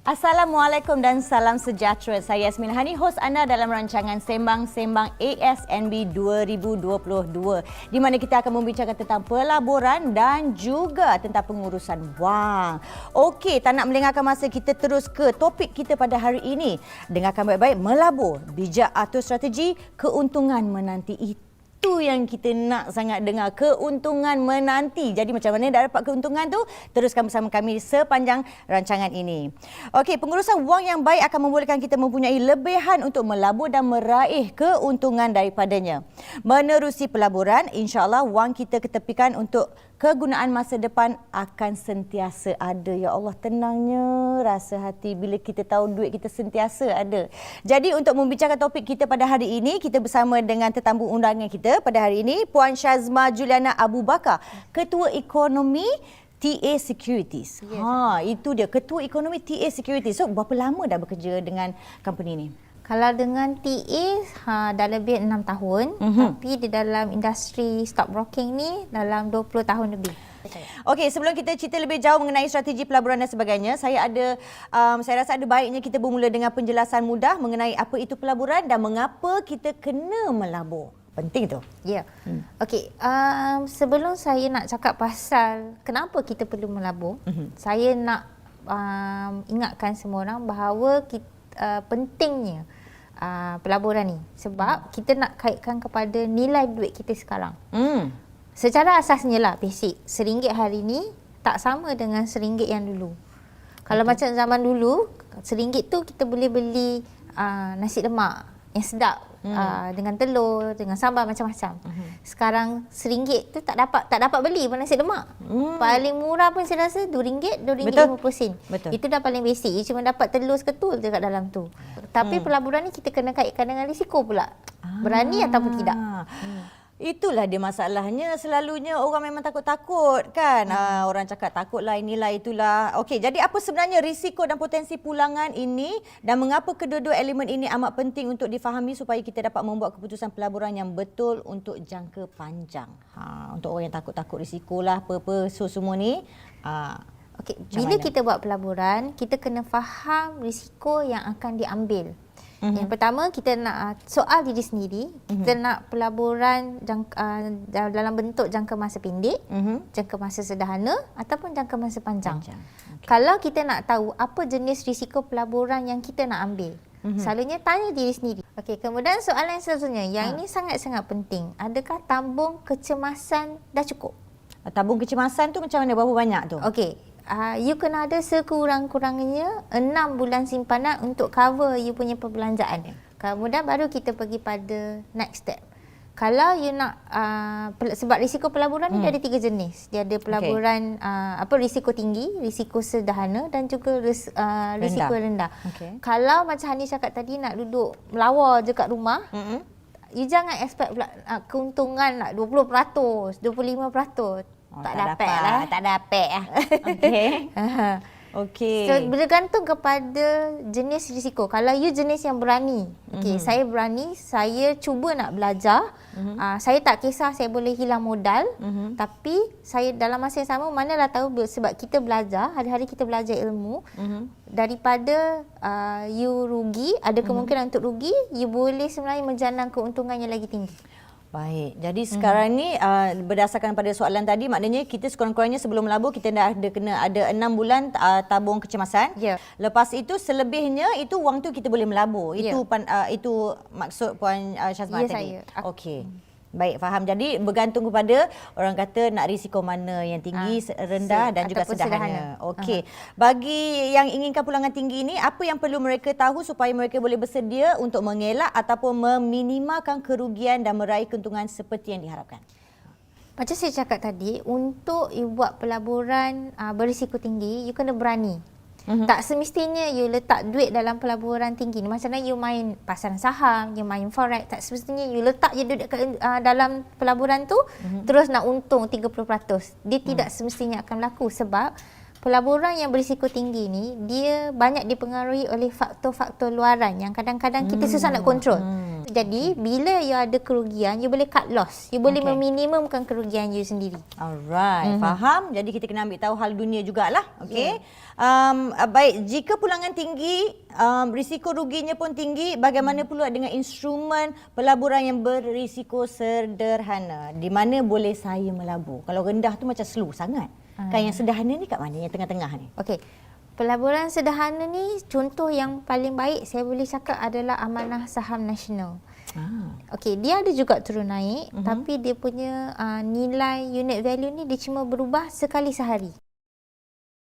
Assalamualaikum dan salam sejahtera. Saya Yasmin Hani, hos anda dalam rancangan Sembang-Sembang ASNB 2022 di mana kita akan membicarakan tentang pelaburan dan juga tentang pengurusan wang. Okey, tak nak melengahkan masa, kita terus ke topik kita pada hari ini. Dengarkan baik-baik, melabur, bijak atur strategi, keuntungan menanti. Itu yang kita nak sangat dengar, keuntungan menanti. Jadi macam mana dah dapat keuntungan tu? Teruskan bersama kami sepanjang rancangan ini. Okey, pengurusan wang yang baik akan membolehkan kita mempunyai lebihan untuk melabur dan meraih keuntungan daripadanya. Menerusi pelaburan, insya-Allah wang kita ketepikan untuk kegunaan masa depan akan sentiasa ada. Ya Allah, tenangnya rasa hati bila kita tahu duit kita sentiasa ada. Jadi untuk membicarakan topik kita pada hari ini, kita bersama dengan tetamu undangan kita pada hari ini, Puan Syazma Juliana Abu Bakar, Ketua Ekonomi TA Securities. Itu dia, Ketua Ekonomi TA Securities. So, berapa lama dah bekerja dengan company ni? Kalau dengan TA dah lebih 6 tahun, tapi di dalam industri stockbroking ni dalam 20 tahun lebih. Okey, sebelum kita cerita lebih jauh mengenai strategi pelaburan dan sebagainya, saya rasa ada baiknya kita bermula dengan penjelasan mudah mengenai apa itu pelaburan dan mengapa kita kena melabur. Penting tu. Ya. Okey, sebelum saya nak cakap pasal kenapa kita perlu melabur, saya nak ingatkan semua orang bahawa pentingnya pelaburan ni sebab kita nak kaitkan kepada nilai duit kita sekarang. Secara asasnya lah, basic, RM1 hari ni tak sama dengan RM1 yang dulu. Kalau macam zaman dulu, RM1 tu kita boleh beli nasi lemak yang sedap, dengan telur, dengan sambal macam-macam. Sekarang RM1 tu tak dapat beli pun nasi lemak. Paling murah pun saya rasa RM2, RM2.50. Itu dah paling basic. You cuma dapat telur seketul dekat dalam tu. Tapi pelaburan ni kita kena kaitkan dengan risiko pula. Berani ataupun tidak. Itulah dia masalahnya. Selalunya orang memang takut-takut kan. Orang cakap takutlah inilah itulah. Okey, jadi apa sebenarnya risiko dan potensi pulangan ini dan mengapa kedua-dua elemen ini amat penting untuk difahami supaya kita dapat membuat keputusan pelaburan yang betul untuk jangka panjang. Untuk orang yang takut-takut risiko lah apa-apa semua ni. Okey, bila kita buat pelaburan, kita kena faham risiko yang akan diambil. Yang pertama, kita nak soal diri sendiri, kita nak pelaburan dalam bentuk jangka masa pendek, jangka masa sederhana ataupun jangka masa panjang. Kalau kita nak tahu apa jenis risiko pelaburan yang kita nak ambil, selalunya tanya diri sendiri. Okey, kemudian soalan seterusnya, yang ini sangat-sangat penting. Adakah tabung kecemasan dah cukup? Tabung kecemasan tu macam mana, berapa banyak tu? Okey. You kena ada sekurang-kurangnya 6 bulan simpanan untuk cover you punya perbelanjaan. Kemudian baru kita pergi pada next step. Kalau you nak, sebab risiko pelaburan ni dia ada 3 jenis. Dia ada pelaburan risiko tinggi, risiko sederhana dan juga risiko rendah. Kalau macam Hani cakap tadi nak duduk melawar je kat rumah, you jangan expect pula keuntungan nak 20%, 25%. Tak dapat lah. Okey. So bergantung kepada jenis risiko. Kalau you jenis yang berani, saya berani, saya cuba nak belajar. Saya tak kisah saya boleh hilang modal, tapi saya dalam masa yang sama manalah tahu sebab kita belajar, hari-hari kita belajar ilmu, daripada you rugi, ada kemungkinan untuk rugi, you boleh sebenarnya menjanang keuntungan yang lagi tinggi. Baik, jadi sekarang ni berdasarkan pada soalan tadi, maknanya kita sekurang-kurangnya sebelum melabur kita dah kena ada 6 bulan tabung kecemasan. Lepas itu selebihnya itu wang tu kita boleh melabur. Itu maksud Puan Syazma tadi. Okey. Baik, faham. Jadi bergantung kepada orang kata nak risiko mana yang tinggi, rendah dan juga sederhana. Okey. Bagi yang inginkan pulangan tinggi ini, apa yang perlu mereka tahu supaya mereka boleh bersedia untuk mengelak ataupun meminimalkan kerugian dan meraih keuntungan seperti yang diharapkan? Macam saya cakap tadi, untuk you buat pelaburan berisiko tinggi, you kena berani. Tak semestinya you letak duit dalam pelaburan tinggi ni. Macam mana you main pasaran saham, you main forex, tak semestinya you letak je duit dalam pelaburan tu terus nak untung 30%. Dia tidak semestinya akan berlaku sebab pelaburan yang berisiko tinggi ni dia banyak dipengaruhi oleh faktor-faktor luaran yang kadang-kadang kita susah nak kontrol. Jadi bila you ada kerugian, you boleh cut loss. You boleh meminimumkan kerugian you sendiri. Alright, faham. Jadi kita kena ambil tahu hal dunia jugalah. Okey. Baik, jika pulangan tinggi, risiko ruginya pun tinggi, bagaimana pula dengan instrumen pelaburan yang berisiko sederhana? Di mana boleh saya melabur? Kalau rendah tu macam slow sangat. Kan yang sederhana ni kat mana? Yang tengah-tengah ni? Okey. Pelaburan sederhana ni contoh yang paling baik saya boleh cakap adalah Amanah Saham Nasional. Okey, dia ada juga turun naik, tapi dia punya nilai unit value ni dia cuma berubah sekali sehari.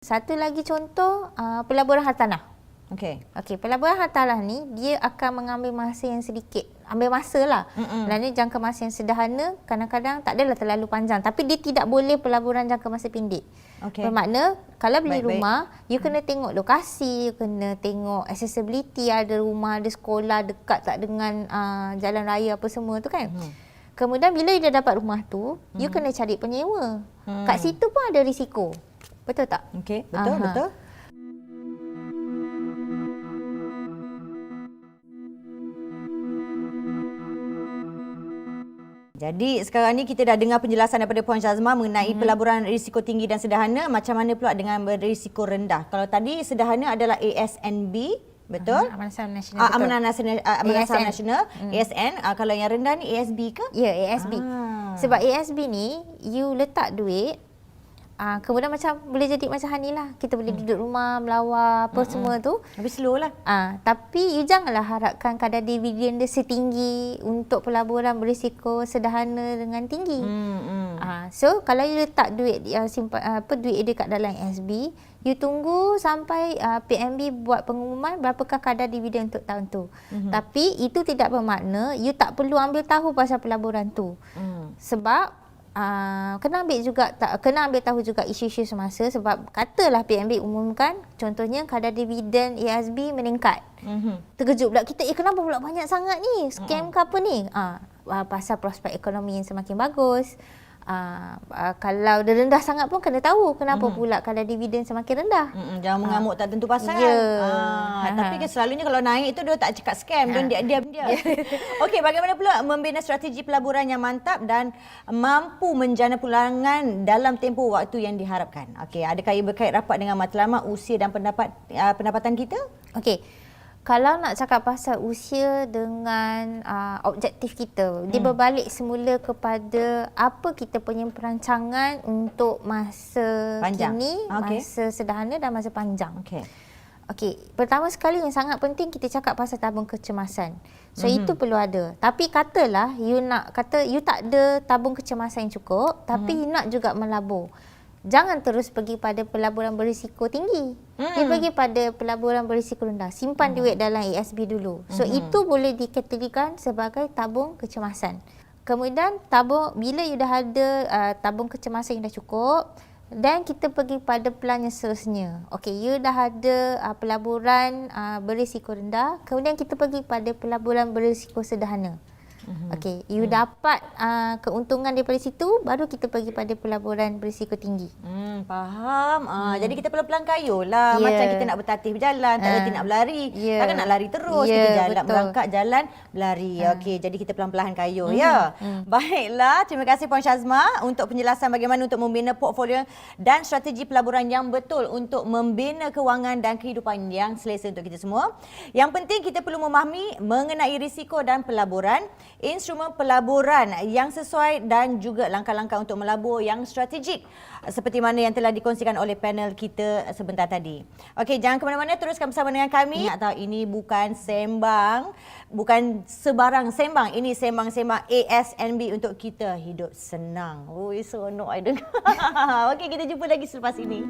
Satu lagi contoh pelaburan hartanah. Okey, pelaburan hartanah ni dia akan mengambil masa yang sedikit. Ambil masa lah. Kerana jangka masa yang sederhana kadang-kadang tak adalah terlalu panjang. Tapi dia tidak boleh pelaburan jangka masa pendek. Bermakna kalau beli rumah, you kena tengok lokasi, you kena tengok accessibility, ada rumah, ada sekolah dekat tak dengan jalan raya apa semua tu kan. Kemudian bila you dah dapat rumah tu, you kena cari penyewa. Kat situ pun ada risiko. Betul tak? Okey, betul. Jadi sekarang ni kita dah dengar penjelasan daripada Puan Syazma mengenai pelaburan risiko tinggi dan sederhana. Macam mana pula dengan berisiko rendah? Kalau tadi sederhana adalah ASNB, betul? Amanah Saham Nasional. Amanah Saham Nasional, ASN. Kalau yang rendah ni ASB ke? Ya, ASB. Sebab ASB ni, you letak duit, kemudian macam boleh jadi macam Hani lah. Kita boleh duduk rumah, melawar, apa semua tu. Lebih slow lah. Tapi you janganlah harapkan kadar dividen dia setinggi untuk pelaburan berisiko sederhana dengan tinggi. So kalau you letak duit duit dia kat dalam ASB, you tunggu sampai PNB buat pengumuman berapakah kadar dividen untuk tahun tu. Tapi itu tidak bermakna you tak perlu ambil tahu pasal pelaburan tu. Sebab kena ambil tahu juga isu-isu semasa, sebab katalah PNB umumkan contohnya kadar dividen ASB meningkat. Terkejut pula kita, kenapa pula banyak sangat ni? Scam ke apa ni? Pasal prospek ekonomi yang semakin bagus. Kalau dia rendah sangat pun kena tahu kenapa pula kadar dividen semakin rendah. Jangan mengamuk tak tentu pasal. Tapi kan selalunya kalau naik itu dia tak cakap scam, dia diam dia. Okey, bagaimana pula membina strategi pelaburan yang mantap dan mampu menjana pulangan dalam tempoh waktu yang diharapkan? Okey, adakah ia berkait rapat dengan matlamat, usia dan pendapatan kita? Okey. Kalau nak cakap pasal usia dengan objektif kita, dia berbalik semula kepada apa kita punya perancangan untuk masa kini, masa sederhana dan masa panjang. Okey, pertama sekali yang sangat penting kita cakap pasal tabung kecemasan. So itu perlu ada. Tapi katalah you tak ada tabung kecemasan yang cukup, tapi you nak juga melabur. Jangan terus pergi pada pelaburan berisiko tinggi. Dia pergi pada pelaburan berisiko rendah. Simpan duit dalam ASB dulu. So itu boleh dikategorikan sebagai tabung kecemasan. Kemudian bila you dah ada tabung kecemasan yang dah cukup, dan kita pergi pada plan yang seterusnya. Okey, you dah ada pelaburan berisiko rendah, kemudian kita pergi pada pelaburan berisiko sederhana. Okey, you dapat keuntungan daripada situ, baru kita pergi pada pelaburan berisiko tinggi. Faham. Jadi kita pelan-pelan kayuh lah. Macam kita nak bertatih berjalan, tak berhenti nak berlari. Takkan nak lari terus. Kita jalan, berangkat jalan, berlari. Okey, jadi kita pelan-pelan kayuh ya. Baiklah, terima kasih Puan Syazma untuk penjelasan bagaimana untuk membina portfolio dan strategi pelaburan yang betul untuk membina kewangan dan kehidupan yang selesa untuk kita semua. Yang penting kita perlu memahami mengenai risiko dan pelaburan, instrumen pelaburan yang sesuai dan juga langkah-langkah untuk melabur yang strategik seperti mana yang telah dikongsikan oleh panel kita sebentar tadi. Okey, jangan ke mana-mana, teruskan bersama dengan kami. Ingat tahu ini bukan sebarang sembang. Ini sembang-sembang ASNB untuk kita hidup senang. Seronok I dengar. Okey, kita jumpa lagi selepas ini.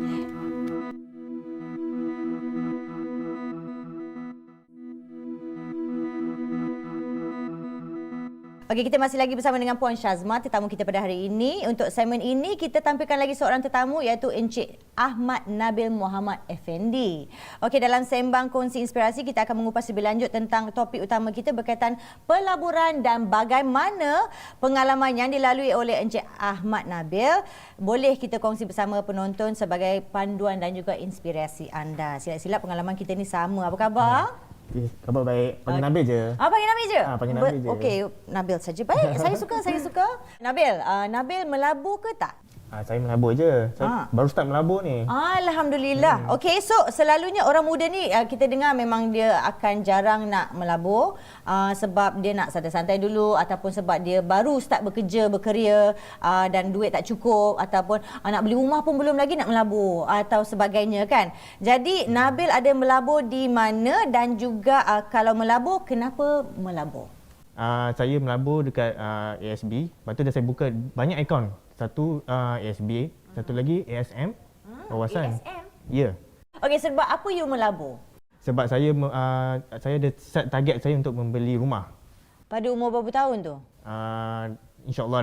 Okey, kita masih lagi bersama dengan Puan Syazma, tetamu kita pada hari ini. Untuk segmen ini, kita tampilkan lagi seorang tetamu iaitu Encik Ahmad Nabil Muhammad Effendi. Okey, dalam sembang kongsi inspirasi, kita akan mengupas lebih lanjut tentang topik utama kita berkaitan pelaburan dan bagaimana pengalaman yang dilalui oleh Encik Ahmad Nabil boleh kita kongsi bersama penonton sebagai panduan dan juga inspirasi anda. Silap-silap pengalaman kita ni sama. Apa khabar? Khabar baik. Panggil Nabil je. Panggil Nabil je? Panggil Nabil je. Okey, Nabil saja. Baik, saya suka. Nabil, Nabil melabur ke tak? Saya melabur je. Saya baru start melabur ni. Alhamdulillah. Okey, so selalunya orang muda ni kita dengar memang dia akan jarang nak melabur sebab dia nak santai-santai dulu ataupun sebab dia baru start bekerja, berkeria dan duit tak cukup ataupun nak beli rumah pun belum lagi nak melabur atau sebagainya kan. Jadi Nabil ada melabur di mana dan juga kalau melabur kenapa melabur? Saya melabur dekat ASB. Lepas tu dah saya buka banyak akaun. Satu ASB, satu lagi ASM, kawasan. ASM? Ya. Okey, sebab apa you melabur? Sebab saya ada set target saya untuk membeli rumah. Pada umur berapa tahun tu? InsyaAllah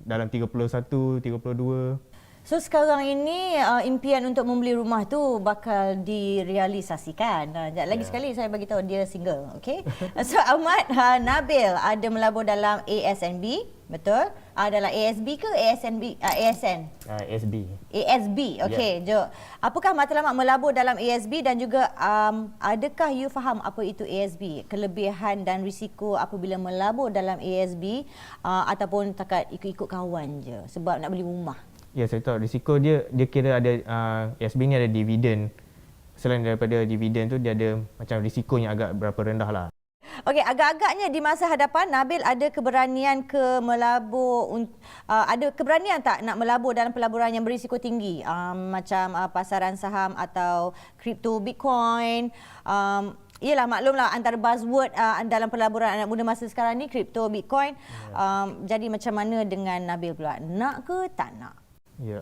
dalam 31, 32. So sekarang ini impian untuk membeli rumah tu bakal direalisasikan. Sekejap lagi sekali saya bagi tahu dia single, okey. So Ahmad Nabil ada melabur dalam ASNB, betul? Dalam ASB ke ASNB? ASN. ASB. ASB. Okey, jom. Apakah matlamat melabur dalam ASB dan juga adakah you faham apa itu ASB? Kelebihan dan risiko apabila melabur dalam ASB ataupun takat ikut-ikut kawan je sebab nak beli rumah? Ya, saya tahu risiko dia kira ada ASB ni ada dividen. Selain daripada dividen tu dia ada macam risikonya agak berapa rendah lah. Okey, agak-agaknya di masa hadapan Nabil ada keberanian ke melabur ada keberanian tak nak melabur dalam pelaburan yang berisiko tinggi macam pasaran saham atau kripto Bitcoin. Yelah, maklumlah antara buzzword dalam pelaburan anak muda masa sekarang ni kripto Bitcoin. Jadi macam mana dengan Nabil pula? Nak ke tak nak? Ya,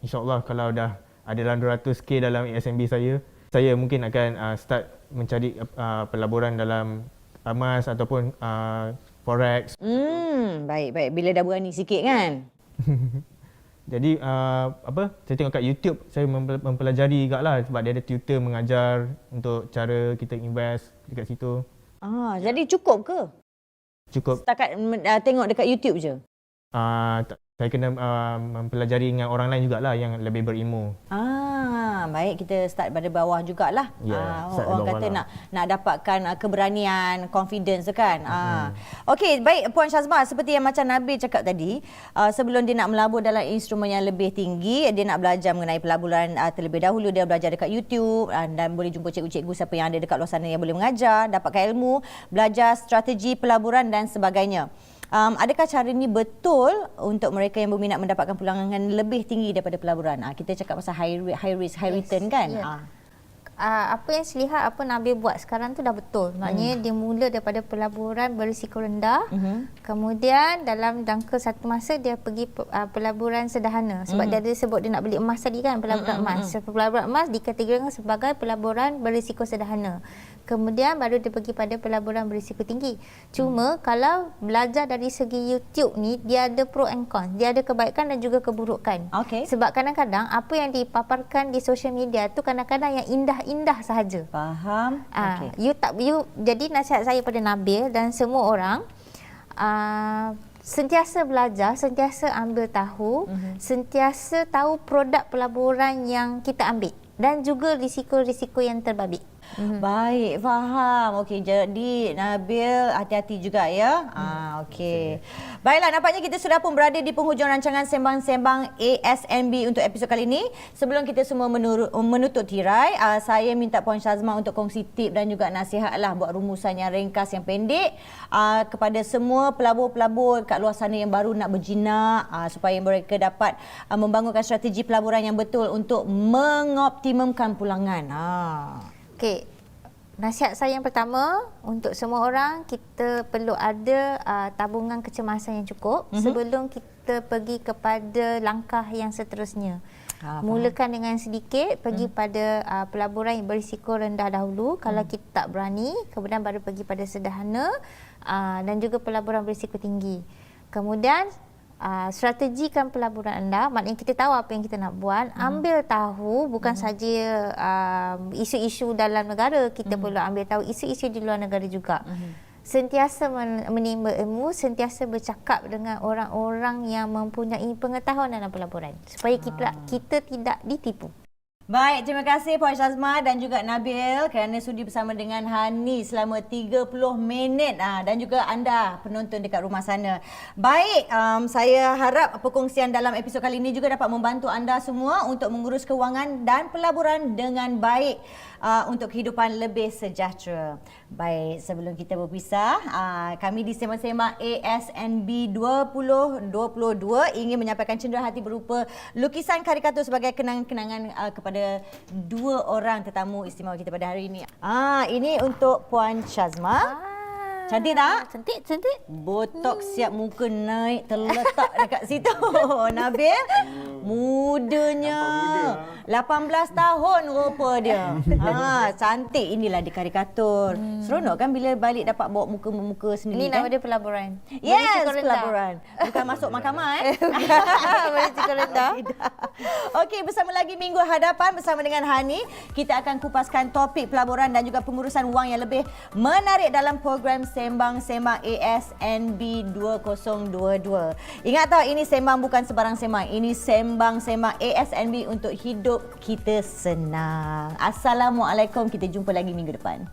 insyaAllah kalau dah ada dalam 200k dalam ASMB saya mungkin akan start mencari pelaburan dalam emas ataupun forex. Baik. Bila dah berani sikit kan? Jadi saya tengok kat YouTube, saya mempelajari juga sebab dia ada tutor mengajar untuk cara kita invest dekat situ. Jadi cukup ke? Cukup. Setakat tengok dekat YouTube je? Saya kena mempelajari dengan orang lain jugalah yang lebih berilmu. Baik, kita start pada bawah jugalah. Orang kata lah. nak dapatkan keberanian, confidence kan. Okey, baik Puan Syazma, seperti yang macam Nabil cakap tadi, sebelum dia nak melabur dalam instrumen yang lebih tinggi, dia nak belajar mengenai pelaburan terlebih dahulu. Dia belajar dekat YouTube dan boleh jumpa cikgu-cikgu siapa yang ada dekat luar sana yang boleh mengajar, dapatkan ilmu, belajar strategi pelaburan dan sebagainya. Adakah cara ini betul untuk mereka yang berminat mendapatkan pulangan lebih tinggi daripada pelaburan? Kita cakap pasal high risk, high return kan? Yeah. Apa yang saya lihat apa Nabil buat sekarang tu dah betul. Maknanya dia mula daripada pelaburan berisiko rendah. Kemudian dalam jangka satu masa dia pergi pelaburan sederhana. Sebab dia ada sebut dia nak beli emas tadi kan, pelaburan emas. Pelaburan emas dikategorikan sebagai pelaburan berisiko sederhana. Kemudian baru dia pergi pada pelaburan berisiko tinggi. Cuma kalau belajar dari segi YouTube ni, dia ada pro and con. Dia ada kebaikan dan juga keburukan. Sebab kadang-kadang apa yang dipaparkan di social media tu kadang-kadang yang indah-indah sahaja. Faham. Jadi nasihat saya pada Nabil dan semua orang, sentiasa belajar, sentiasa ambil tahu, sentiasa tahu produk pelaburan yang kita ambil dan juga risiko-risiko yang terbabit. Baik, faham. Okey, jadi Nabil hati-hati juga ya. Okey. Baiklah, nampaknya kita sudah pun berada di penghujung rancangan Sembang-Sembang ASNB untuk episod kali ini. Sebelum kita semua menutup tirai, saya minta Puan Syazma untuk kongsi tip dan juga nasihatlah buat rumusan yang ringkas, yang pendek kepada semua pelabur-pelabur kat luar sana yang baru nak berjinak supaya mereka dapat membangunkan strategi pelaburan yang betul untuk mengoptimumkan pulangan. Okey, nasihat saya yang pertama untuk semua orang, kita perlu ada tabungan kecemasan yang cukup sebelum kita pergi kepada langkah yang seterusnya. Mulakan dengan sedikit, pergi pada pelaburan yang berisiko rendah dahulu. Kalau kita tak berani, kemudian baru pergi pada sederhana dan juga pelaburan berisiko tinggi. Kemudian strategikan pelaburan anda, maknanya kita tahu apa yang kita nak buat, ambil tahu bukan saja isu-isu dalam negara, kita perlu ambil tahu isu-isu di luar negara juga. Sentiasa menimba ilmu, sentiasa bercakap dengan orang-orang yang mempunyai pengetahuan dalam pelaburan supaya kita tidak ditipu. Baik, terima kasih Puan Syazma dan juga Nabil kerana sudi bersama dengan Hani selama 30 minit dan juga anda penonton dekat rumah sana. Baik, saya harap perkongsian dalam episod kali ini juga dapat membantu anda semua untuk mengurus kewangan dan pelaburan dengan baik untuk kehidupan lebih sejahtera. Baik, sebelum kita berpisah, kami di Sembang-Sembang ASNB 2022 ingin menyampaikan cenderahati berupa lukisan karikatur sebagai kenang-kenangan kepada dua orang tetamu istimewa kita pada hari ini. Ini untuk Puan Syazma. Cantik tak? Cantik. Botok siap muka naik terletak dekat situ. Nabil, mudanya. 18 tahun rupa dia. Cantik, inilah di karikatur. Seronok kan bila balik dapat bawa muka-muka sendiri. Ini nama dia pelaburan. Yes, pelaburan. Bukan masuk mahkamah Boleh cukup rendah. Okey, bersama lagi minggu hadapan bersama dengan Hani, kita akan kupaskan topik pelaburan dan juga pengurusan wang yang lebih menarik dalam program Sembang-Sembang ASNB 2022. Ingat tak, ini sembang bukan sebarang sembang. Ini Sembang-Sembang ASNB untuk hidup kita senang. Assalamualaikum, kita jumpa lagi minggu depan.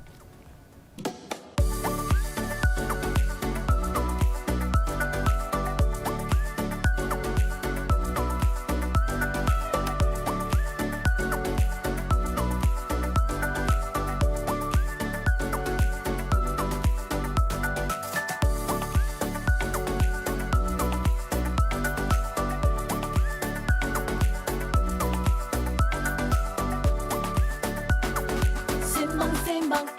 Sembang-sembang